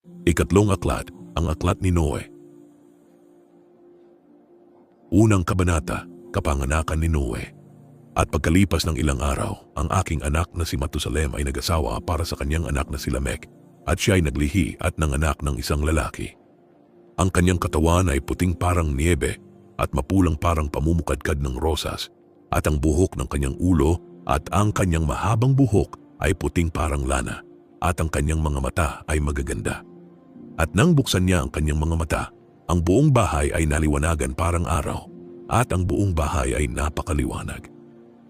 Ikatlong aklat, ang aklat ni Noe. Unang kabanata, kapanganakan ni Noe. At pagkalipas ng ilang araw, ang aking anak na si Matusalem ay nag-asawa para sa kanyang anak na si Lamek, at siya ay naglihi at nanganak ng isang lalaki. Ang kanyang katawan ay puting parang niebe at mapulang parang pamumukadkad ng rosas, at ang buhok ng kanyang ulo at ang kanyang mahabang buhok ay puting parang lana, at ang kanyang mga mata ay magaganda. At nang buksan niya ang kanyang mga mata, ang buong bahay ay naliwanagan parang araw, at ang buong bahay ay napakaliwanag.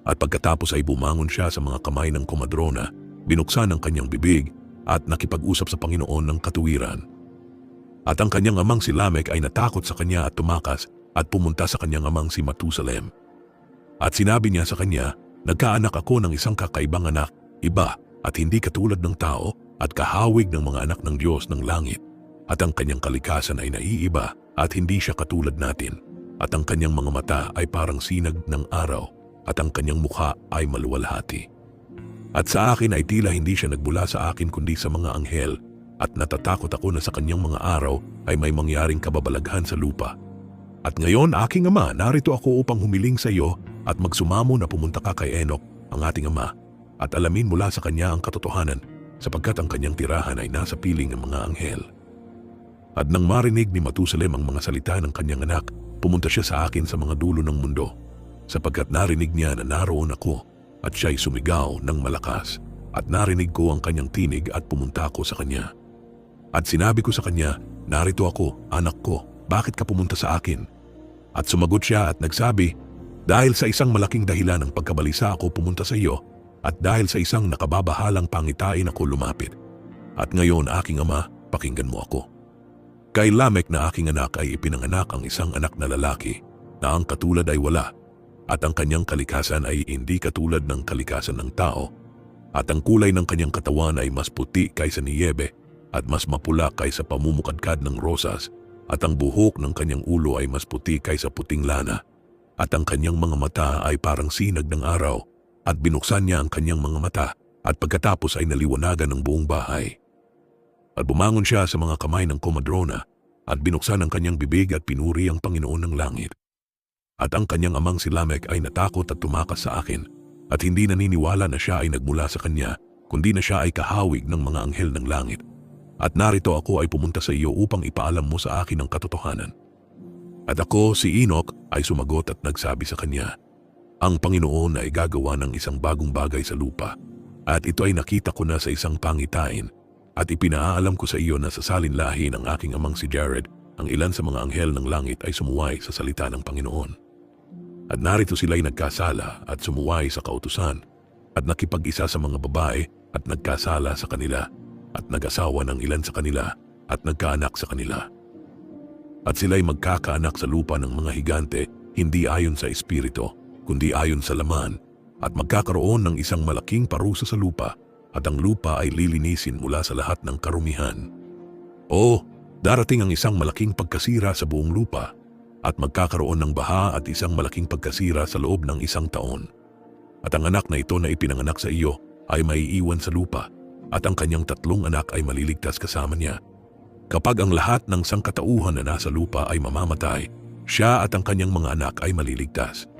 At pagkatapos ay bumangon siya sa mga kamay ng komadrona, binuksan ang kanyang bibig at nakipag-usap sa Panginoon ng katuwiran. At ang kanyang amang si Lamek ay natakot sa kanya at tumakas at pumunta sa kanyang amang si Matusalem. At sinabi niya sa kanya, "Nagkaanak ako ng isang kakaibang anak, iba at hindi katulad ng tao at kahawig ng mga anak ng Diyos ng langit. At ang kanyang kalikasan ay naiiba at hindi siya katulad natin. At ang kanyang mga mata ay parang sinag ng araw at ang kanyang mukha ay maluwalhati. At sa akin ay tila hindi siya nagbula sa akin kundi sa mga anghel, at natatakot ako na sa kanyang mga araw ay may mangyaring kababalaghan sa lupa. At ngayon, aking ama, narito ako upang humiling sa iyo at magsumamo na pumunta ka kay Enoch, ang ating ama, at alamin mula sa kanya ang katotohanan, sapagkat ang kanyang tirahan ay nasa piling ng mga anghel." At nang marinig ni Matusalem ang mga salita ng kanyang anak, pumunta siya sa akin sa mga dulo ng mundo, sapagkat narinig niya na naroon ako, at siya'y sumigaw ng malakas, at narinig ko ang kanyang tinig at pumunta ako sa kanya. At sinabi ko sa kanya, "Narito ako, anak ko, bakit ka pumunta sa akin?" At sumagot siya at nagsabi, "Dahil sa isang malaking dahilan ng pagkabalisa ako pumunta sa iyo, at dahil sa isang nakababahalang pangitain ako lumapit. At ngayon, aking ama, pakinggan mo ako. Kay Lamek na aking anak ay ipinanganak ang isang anak na lalaki, na ang katulad ay wala, at ang kanyang kalikasan ay hindi katulad ng kalikasan ng tao, at ang kulay ng kanyang katawan ay mas puti kaysa niyebe, at mas mapula kaysa pamumukadkad ng rosas, at ang buhok ng kanyang ulo ay mas puti kaysa puting lana, at ang kanyang mga mata ay parang sinag ng araw, at binuksan niya ang kanyang mga mata, at pagkatapos ay naliwanagan ng buong bahay. At bumangon siya sa mga kamay ng komadrona, at binuksan ang kanyang bibig at pinuri ang Panginoon ng langit. At ang kanyang amang si Lamek ay natakot at tumakas sa akin, at hindi naniniwala na siya ay nagmula sa kanya, kundi na siya ay kahawig ng mga anghel ng langit. At narito ako ay pumunta sa iyo upang ipaalam mo sa akin ang katotohanan." At ako, si Enoch, ay sumagot at nagsabi sa kanya, "Ang Panginoon ay gagawa ng isang bagong bagay sa lupa, at ito ay nakita ko na sa isang pangitain, at ipinaalam ko sa iyo na sa salinlahi ng aking amang si Jared, ang ilan sa mga anghel ng langit ay sumuway sa salita ng Panginoon. At narito sila'y nagkasala at sumuway sa kautusan, at nakipag-isa sa mga babae at nagkasala sa kanila, at nag-asawa ng ilan sa kanila at nagkaanak sa kanila. At sila'y magkakaanak sa lupa ng mga higante, hindi ayon sa espiritu, kundi ayon sa laman, at magkakaroon ng isang malaking parusa sa lupa, at ang lupa ay lilinisin mula sa lahat ng karumihan. O, darating ang isang malaking pagkasira sa buong lupa, at magkakaroon ng baha at isang malaking pagkasira sa loob ng 1 taon. At ang anak na ito na ipinanganak sa iyo ay maiiwan sa lupa, at ang kanyang 3 anak ay maliligtas kasama niya. Kapag ang lahat ng sangkatauhan na nasa lupa ay mamamatay, siya at ang kanyang mga anak ay maliligtas.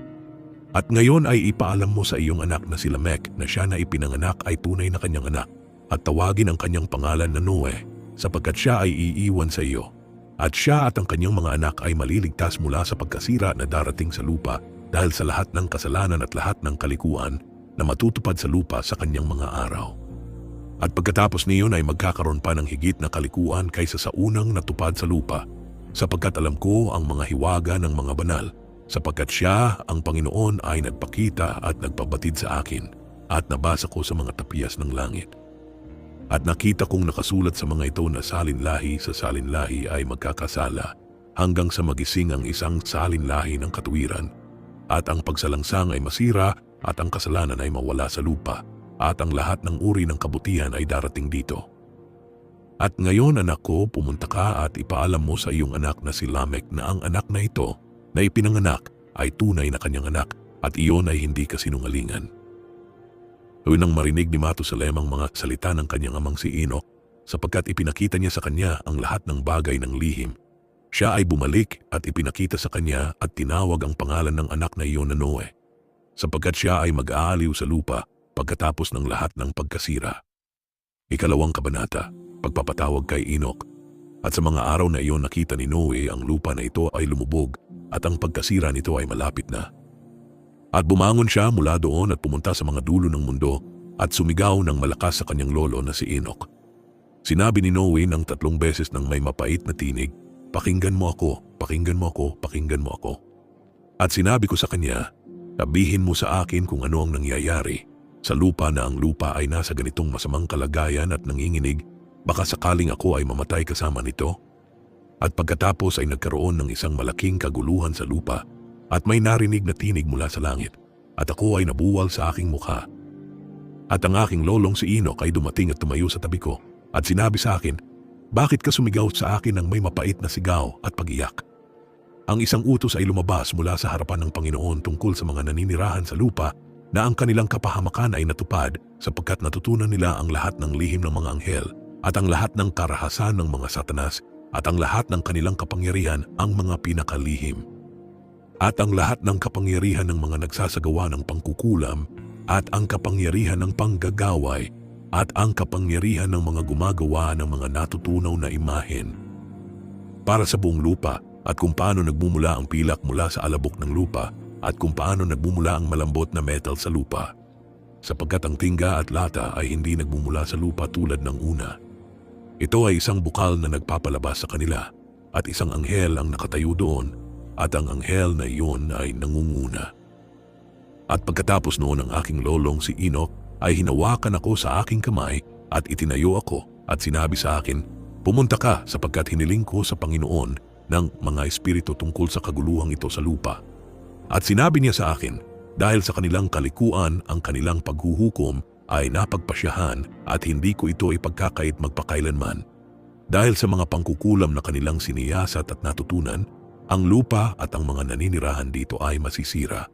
At ngayon ay ipaalam mo sa iyong anak na si Lamek na siya na ipinanganak ay tunay na kanyang anak, at tawagin ang kanyang pangalan na Noe, sapagkat siya ay iiwan sa iyo. At siya at ang kanyang mga anak ay maliligtas mula sa pagkasira na darating sa lupa dahil sa lahat ng kasalanan at lahat ng kalikuan na matutupad sa lupa sa kanyang mga araw. At pagkatapos niyon ay magkakaroon pa ng higit na kalikuan kaysa sa unang natupad sa lupa, sapagkat alam ko ang mga hiwaga ng mga banal, sapagkat siya, ang Panginoon, ay nagpakita at nagpabatid sa akin, at nabasa ko sa mga tapyas ng langit. At nakita kong nakasulat sa mga ito na salinlahi sa salinlahi ay magkakasala, hanggang sa magising ang isang salinlahi ng katuwiran, at ang pagsalangsang ay masira, at ang kasalanan ay mawala sa lupa, at ang lahat ng uri ng kabutihan ay darating dito. At ngayon, anak ko, pumunta ka at ipaalam mo sa iyong anak na si Lamek na ang anak na ito na ipinanganak ay tunay na kanyang anak, at iyon ay hindi kasinungalingan." Nang marinig ni Matusalem ang mga salita ng kanyang amang si Enoch, sapagkat ipinakita niya sa kanya ang lahat ng bagay ng lihim. Siya ay bumalik at ipinakita sa kanya at tinawag ang pangalan ng anak na iyon na Noe, sapagkat siya ay mag-aaliw sa lupa pagkatapos ng lahat ng pagkasira. Ikalawang kabanata, pagpapatawag kay Enoch. At sa mga araw na iyon nakita ni Noe ang lupa na ito ay lumubog at ang pagkasira nito ay malapit na. At bumangon siya mula doon at pumunta sa mga dulo ng mundo at sumigaw ng malakas sa kanyang lolo na si Enoch. Sinabi ni Noe ng 3 beses ng may mapait na tinig, "Pakinggan mo ako, pakinggan mo ako, pakinggan mo ako." At sinabi ko sa kanya, "Sabihin mo sa akin kung ano ang nangyayari sa lupa na ang lupa ay nasa ganitong masamang kalagayan at nanginginig, baka sakaling ako ay mamatay kasama nito." At pagkatapos ay nagkaroon ng isang malaking kaguluhan sa lupa at may narinig na tinig mula sa langit at ako ay nabuwal sa aking mukha. At ang aking lolong si Enoch ay dumating at tumayo sa tabi ko at sinabi sa akin, "Bakit ka sumigaw sa akin ng may mapait na sigaw at pag-iyak?" Ang isang utos ay lumabas mula sa harapan ng Panginoon tungkol sa mga naninirahan sa lupa na ang kanilang kapahamakan ay natupad sapagkat natutunan nila ang lahat ng lihim ng mga anghel at ang lahat ng karahasan ng mga satanas at ang lahat ng kanilang kapangyarihan ang mga pinakalihim. At ang lahat ng kapangyarihan ng mga nagsasagawa ng pangkukulam at ang kapangyarihan ng panggagaway at ang kapangyarihan ng mga gumagawa ng mga natutunaw na imahen para sa buong lupa at kung paano nagmumula ang pilak mula sa alabok ng lupa at kung paano nagmumula ang malambot na metal sa lupa, sapagkat ang tingga at lata ay hindi nagmumula sa lupa tulad ng una. Ito ay isang bukal na nagpapalabas sa kanila at isang anghel ang nakatayo doon at ang anghel na iyon ay nangunguna. At pagkatapos noon ang aking lolong si Enoch ay hinawakan ako sa aking kamay at itinayo ako at sinabi sa akin, "Pumunta ka sapagkat hiniling ko sa Panginoon ng mga espiritu tungkol sa kaguluhang ito sa lupa." At sinabi niya sa akin, dahil sa kanilang kalikuan ang kanilang paghuhukom ay napagpasyahan at hindi ko ito ipagkakait magpakailanman. Dahil sa mga pangkukulam na kanilang siniyasat at natutunan, ang lupa at ang mga naninirahan dito ay masisira.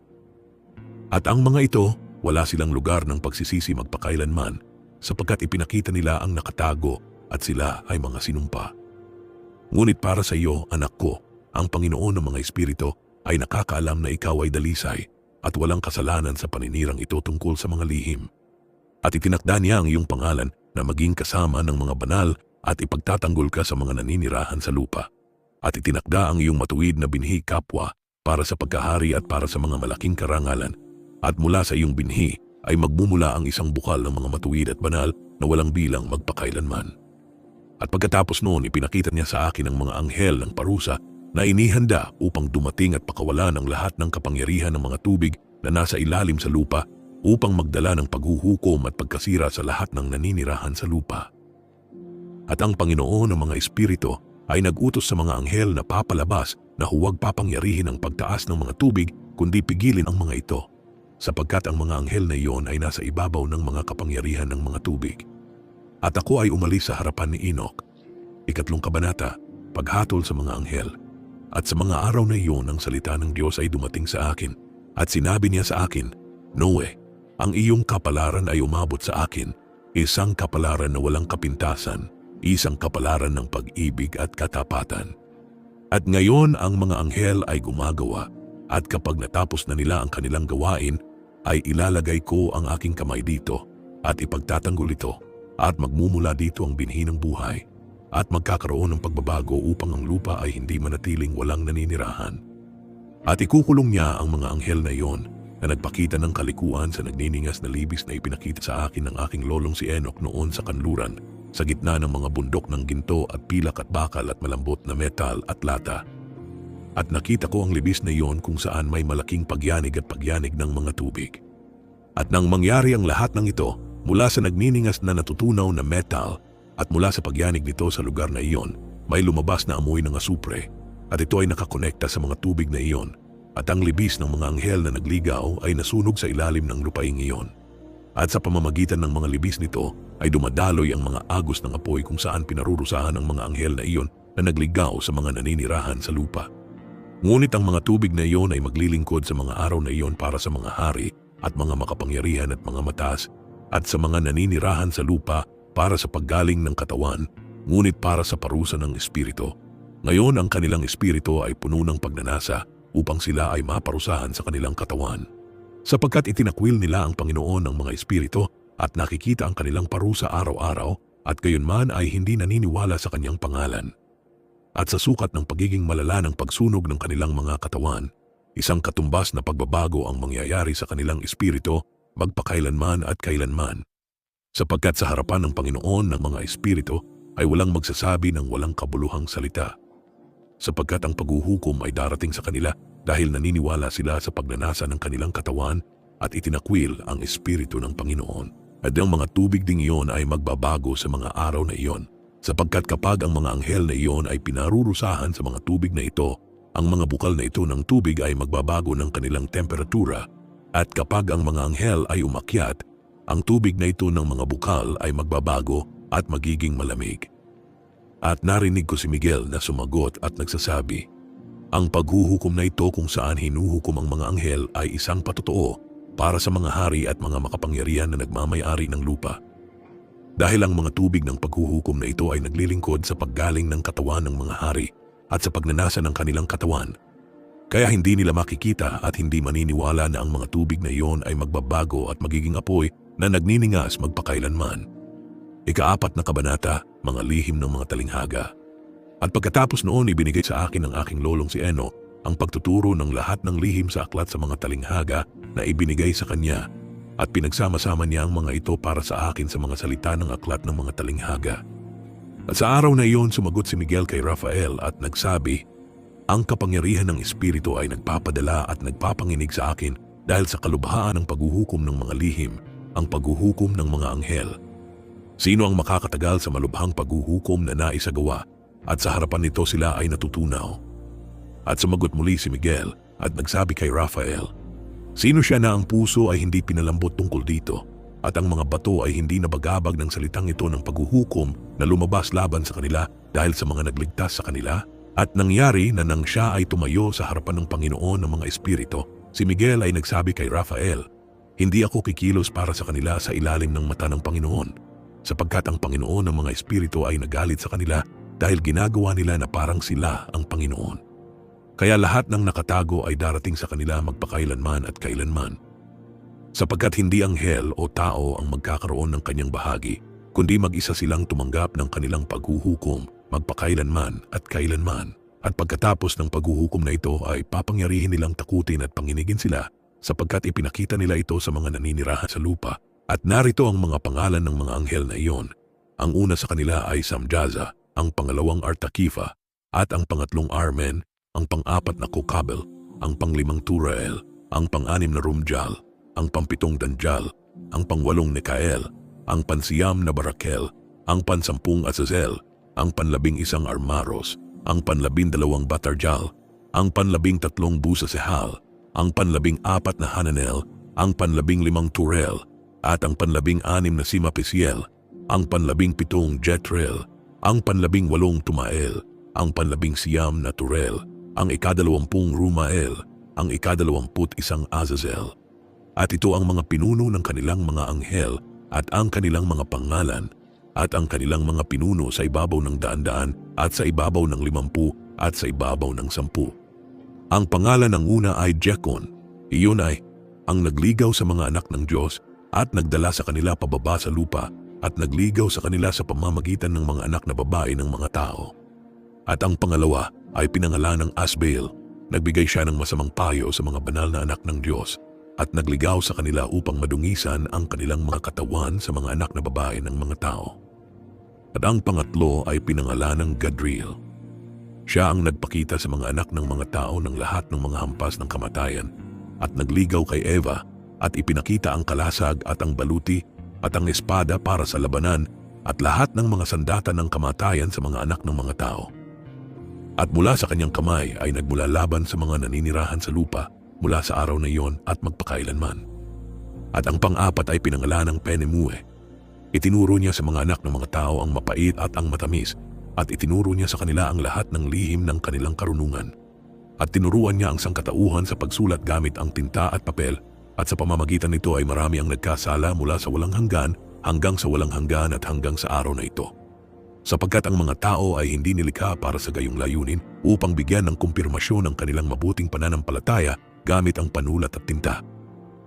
At ang mga ito, wala silang lugar ng pagsisisi magpakailanman sapagkat ipinakita nila ang nakatago at sila ay mga sinumpa. Ngunit para sa iyo, anak ko, ang Panginoon ng mga espiritu ay nakakaalam na ikaw ay dalisay at walang kasalanan sa paninirang ito tungkol sa mga lihim. At itinakda niya ang iyong pangalan na maging kasama ng mga banal at ipagtatanggol ka sa mga naninirahan sa lupa. At itinakda ang iyong matuwid na binhi kapwa para sa pagkahari at para sa mga malaking karangalan. At mula sa iyong binhi ay magmumula ang isang bukal ng mga matuwid at banal na walang bilang magpakailanman. At pagkatapos noon ipinakita niya sa akin ang mga anghel ng parusa na inihanda upang dumating at pakawalan ang lahat ng kapangyarihan ng mga tubig na nasa ilalim sa lupa upang magdala ng paghuhukom at pagkasira sa lahat ng naninirahan sa lupa. At ang Panginoon ng mga espiritu ay nag-utos sa mga anghel na papalabas na huwag papangyarihin ang pagtaas ng mga tubig kundi pigilin ang mga ito, sapagkat ang mga anghel na iyon ay nasa ibabaw ng mga kapangyarihan ng mga tubig. At ako ay umalis sa harapan ni Enoch. Ikatlong kabanata, paghatol sa mga anghel. At sa mga araw na iyon ang salita ng Diyos ay dumating sa akin at sinabi niya sa akin, "Noe, ang iyong kapalaran ay umabot sa akin, isang kapalaran na walang kapintasan, isang kapalaran ng pag-ibig at katapatan. At ngayon ang mga anghel ay gumagawa at kapag natapos na nila ang kanilang gawain, ay ilalagay ko ang aking kamay dito at ipagtatanggol ito at magmumula dito ang binhi ng buhay. At magkakaroon ng pagbabago upang ang lupa ay hindi manatiling walang naninirahan. At ikukulong niya ang mga anghel na iyon na nagpakita ng kalikuan sa nagniningas na libis na ipinakita sa akin ng aking lolong si Enoch noon sa kanluran, sa gitna ng mga bundok ng ginto at pilak at bakal at malambot na metal at lata. At nakita ko ang libis na iyon kung saan may malaking pagyanig at pagyanig ng mga tubig. At nang mangyari ang lahat ng ito, mula sa nagniningas na natutunaw na metal, at mula sa pagyanig nito sa lugar na iyon, may lumabas na amoy ng asupre at ito ay nakakonekta sa mga tubig na iyon at ang libis ng mga anghel na nagligaw ay nasunog sa ilalim ng lupaing iyon. At sa pamamagitan ng mga libis nito ay dumadaloy ang mga agos ng apoy kung saan pinarurusahan ang mga anghel na iyon na nagligaw sa mga naninirahan sa lupa. Ngunit ang mga tubig na iyon ay maglilingkod sa mga araw na iyon para sa mga hari at mga makapangyarihan at mga mataas at sa mga naninirahan sa lupa para sa paggaling ng katawan, ngunit para sa parusa ng espiritu. Ngayon ang kanilang espiritu ay puno ng pagnanasa upang sila ay maparusahan sa kanilang katawan. Sapagkat itinakwil nila ang Panginoon ng mga espiritu at nakikita ang kanilang parusa araw-araw at gayunman ay hindi naniniwala sa kanyang pangalan. At sa sukat ng pagiging malala ng pagsunog ng kanilang mga katawan, isang katumbas na pagbabago ang mangyayari sa kanilang espiritu magpakailanman at kailanman. Sapagkat sa harapan ng Panginoon ng mga espiritu ay walang magsasabi ng walang kabuluhang salita. Sapagkat ang paghuhukom ay darating sa kanila dahil naniniwala sila sa pagnanasa ng kanilang katawan at itinakwil ang espiritu ng Panginoon. At ang mga tubig ding iyon ay magbabago sa mga araw na iyon. Sapagkat kapag ang mga anghel na iyon ay pinarurusahan sa mga tubig na ito, ang mga bukal na ito ng tubig ay magbabago ng kanilang temperatura. At kapag ang mga anghel ay umakyat, ang tubig na ito ng mga bukal ay magbabago at magiging malamig. At narinig ko si Miguel na sumagot at nagsasabi, ang paghuhukom na ito kung saan hinuhukom ang mga anghel ay isang patotoo para sa mga hari at mga makapangyarihan na nagmamay-ari ng lupa. Dahil ang mga tubig ng paghuhukom na ito ay naglilingkod sa paggaling ng katawan ng mga hari at sa pagnanasa ng kanilang katawan, kaya hindi nila makikita at hindi maniniwala na ang mga tubig na iyon ay magbabago at magiging apoy na nagniningas magpakailanman. Ika-4 na kabanata, mga lihim ng mga talinghaga. At pagkatapos noon ibinigay sa akin ng aking lolong si Eno ang pagtuturo ng lahat ng lihim sa aklat sa mga talinghaga na ibinigay sa kanya at pinagsama-sama niya ang mga ito para sa akin sa mga salita ng aklat ng mga talinghaga. At sa araw na iyon sumagot si Miguel kay Rafael at nagsabi, ang kapangyarihan ng espiritu ay nagpapadala at nagpapanginig sa akin dahil sa kalubhaan ng paghuhukom ng mga lihim, ang paghuhukom ng mga anghel. Sino ang makakatagal sa malubhang paghuhukom na naisagawa at sa harapan nito sila ay natutunaw? At sumagot muli si Miguel at nagsabi kay Rafael, sino siya na ang puso ay hindi pinalambot tungkol dito at ang mga bato ay hindi nabagabag ng salitang ito ng paghuhukom na lumabas laban sa kanila dahil sa mga nagligtas sa kanila? At nangyari na nang siya ay tumayo sa harapan ng Panginoon ng mga espiritu, si Miguel ay nagsabi kay Rafael, hindi ako kikilos para sa kanila sa ilalim ng mata ng Panginoon, sapagkat ang Panginoon ng mga espiritu ay nagalit sa kanila dahil ginagawa nila na parang sila ang Panginoon. Kaya lahat ng nakatago ay darating sa kanila magpakailanman at kailanman. Sapagkat hindi anghel o tao ang magkakaroon ng kanyang bahagi, kundi mag-isa silang tumanggap ng kanilang paghuhukom magpakailanman at kailanman. At pagkatapos ng paghuhukom na ito ay papangyarihin nilang takutin at panginigin sila sapagkat ipinakita nila ito sa mga naninirahan sa lupa. At narito ang mga pangalan ng mga anghel na iyon. Ang una sa kanila ay Samjaza, ang pangalawang Artakifa, at ang pangatlong Armen, ang pang-4 na Kokabel, ang pang-5 Turael, ang pang-6 na Rumjal, ang pang-7 Danjal, ang pang-8 Nikael, ang pang-9 na Barakel, ang pang-10 Azazel, ang pang-11 Armaros, ang pang-12 Batarjal, ang pang-13 Busasehal, ang pang-14 na Hananel, ang pang-15 Turel, at ang pang-16 na Simapisiel, ang pang-17 Jetrel, ang pang-18 Tumael, ang pang-19 na Turel, ang ika-20 Rumael, ang ika-21 Azazel. At ito ang mga pinuno ng kanilang mga anghel at ang kanilang mga pangalan at ang kanilang mga pinuno sa ibabaw ng 100 at sa ibabaw ng 50 at sa ibabaw ng 10. Ang pangalan ng una ay Jekon. Iyon ay ang nagligaw sa mga anak ng Diyos at nagdala sa kanila pababa sa lupa at nagligaw sa kanila sa pamamagitan ng mga anak na babae ng mga tao. At ang pangalawa ay pinangalan ng Asbel. Nagbigay siya ng masamang payo sa mga banal na anak ng Diyos at nagligaw sa kanila upang madungisan ang kanilang mga katawan sa mga anak na babae ng mga tao. At ang pangatlo ay pinangalan ng Gadriel. Siya ang nagpakita sa mga anak ng mga tao ng lahat ng mga hampas ng kamatayan at nagligaw kay Eva at ipinakita ang kalasag at ang baluti at ang espada para sa labanan at lahat ng mga sandata ng kamatayan sa mga anak ng mga tao. At mula sa kanyang kamay ay nagmula laban sa mga naninirahan sa lupa mula sa araw na iyon at magpakailanman. At ang pang-4 ay pinangalan ng Penemue. Itinuro niya sa mga anak ng mga tao ang mapait at ang matamis at itinuro niya sa kanila ang lahat ng lihim ng kanilang karunungan. At tinuruan niya ang sangkatauhan sa pagsulat gamit ang tinta at papel at sa pamamagitan nito ay marami ang nagkasala mula sa walang hanggan hanggang sa walang hanggan at hanggang sa araw na ito. Sapagkat ang mga tao ay hindi nilikha para sa gayong layunin upang bigyan ng kumpirmasyon ang kanilang mabuting pananampalataya gamit ang panulat at tinta.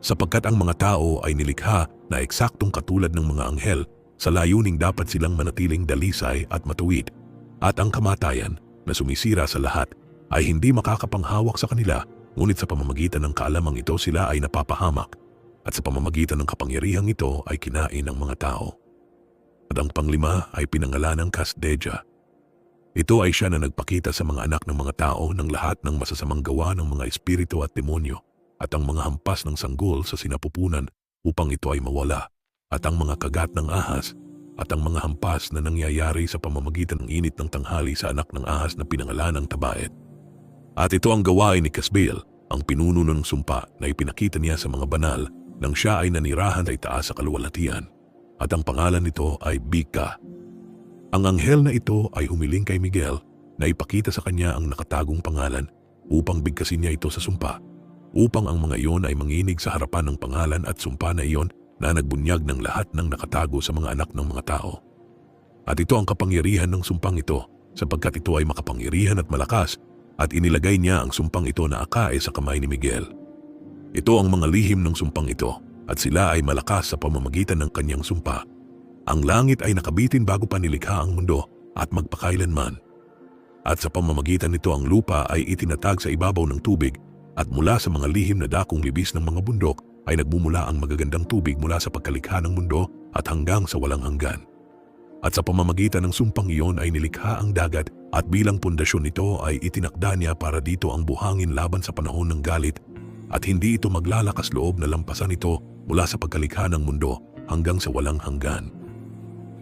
Sapagkat ang mga tao ay nilikha na eksaktong katulad ng mga anghel sa layuning dapat silang manatiling dalisay at matuwid. At ang kamatayan na sumisira sa lahat ay hindi makakapanghawak sa kanila, ngunit sa pamamagitan ng kaalamang ito sila ay napapahamak at sa pamamagitan ng kapangyarihang ito ay kinain ng mga tao. At ang panglima ay pinangalanang Kasdeja. Ito ay siya na nagpakita sa mga anak ng mga tao ng lahat ng masasamang gawa ng mga espiritu at demonyo at ang mga hampas ng sanggol sa sinapupunan upang ito ay mawala at ang mga kagat ng ahas at ang mga hampas na nangyayari sa pamamagitan ng init ng tanghali sa anak ng ahas na pinangalanang Tabaet. At ito ang gawain ni Kasbeel, ang pinuno ng sumpa na ipinakita niya sa mga banal nang siya ay nanirahan sa itaas sa kaluwalhatian. At ang pangalan nito ay Bika. Ang anghel na ito ay humiling kay Miguel na ipakita sa kanya ang nakatagong pangalan upang bigkasin niya ito sa sumpa, upang ang mga iyon ay manginig sa harapan ng pangalan at sumpa na iyon na nagbunyag ng lahat ng nakatago sa mga anak ng mga tao. At ito ang kapangyarihan ng sumpang ito, sapagkat ito ay makapangyarihan at malakas, at inilagay niya ang sumpang ito na akae sa kamay ni Miguel. Ito ang mga lihim ng sumpang ito, at sila ay malakas sa pamamagitan ng kanyang sumpa. Ang langit ay nakabitin bago pa nilikha ang mundo at magpakailanman. At sa pamamagitan nito ang lupa ay itinatag sa ibabaw ng tubig, at mula sa mga lihim na dakong libis ng mga bundok ay nagmumula ang magagandang tubig mula sa pagkalikha ng mundo at hanggang sa walang hanggan. At sa pamamagitan ng sumpang iyon ay nilikha ang dagat, at bilang pundasyon nito ay itinakda niya para dito ang buhangin laban sa panahon ng galit, at hindi ito maglalakas loob na lampasan ito mula sa pagkalikha ng mundo hanggang sa walang hanggan.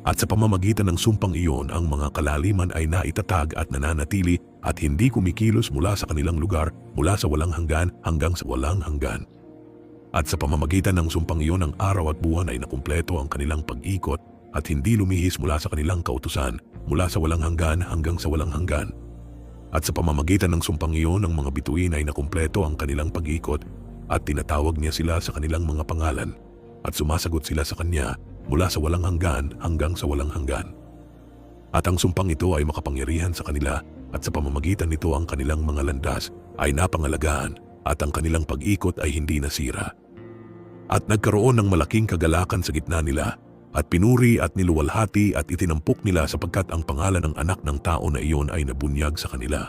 At sa pamamagitan ng sumpang iyon ang mga kalaliman ay naitatag at nananatili at hindi kumikilos mula sa kanilang lugar mula sa walang hanggan hanggang sa walang hanggan. At sa pamamagitan ng sumpang iyon ang araw at buwan ay nakumpleto ang kanilang pag-ikot at hindi lumihis mula sa kanilang kautusan mula sa walang hanggan hanggang sa walang hanggan. At sa pamamagitan ng sumpang iyon ang mga bituin ay nakumpleto ang kanilang pag-ikot at tinatawag niya sila sa kanilang mga pangalan at sumasagot sila sa kanya mula sa walang hanggan hanggang sa walang hanggan. At ang sumpang ito ay makapangyarihan sa kanila at sa pamamagitan nito ang kanilang mga landas ay napangalagaan at ang kanilang pag-ikot ay hindi nasira. At nagkaroon ng malaking kagalakan sa gitna nila at pinuri at niluwalhati at itinampok nila sapagkat ang pangalan ng anak ng tao na iyon ay nabunyag sa kanila.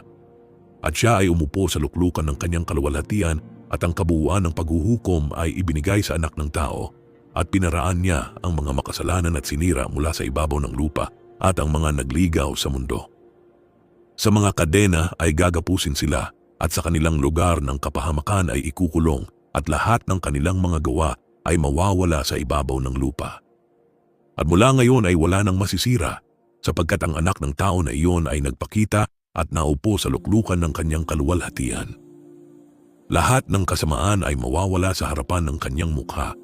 At siya ay umupo sa luklukan ng kanyang kaluwalhatian at ang kabuuan ng paghuhukom ay ibinigay sa anak ng tao at pinaraan niya ang mga makasalanan at sinira mula sa ibabaw ng lupa at ang mga nagligaw sa mundo. Sa mga kadena ay gagapusin sila at sa kanilang lugar ng kapahamakan ay ikukulong at lahat ng kanilang mga gawa ay mawawala sa ibabaw ng lupa. At mula ngayon ay wala nang masisira sapagkat ang anak ng tao na iyon ay nagpakita at naupo sa luklukan ng kanyang kaluwalhatian. Lahat ng kasamaan ay mawawala sa harapan ng kanyang mukha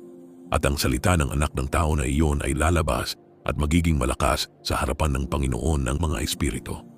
at ang salita ng anak ng tao na iyon ay lalabas at magiging malakas sa harapan ng Panginoon ng mga espiritu.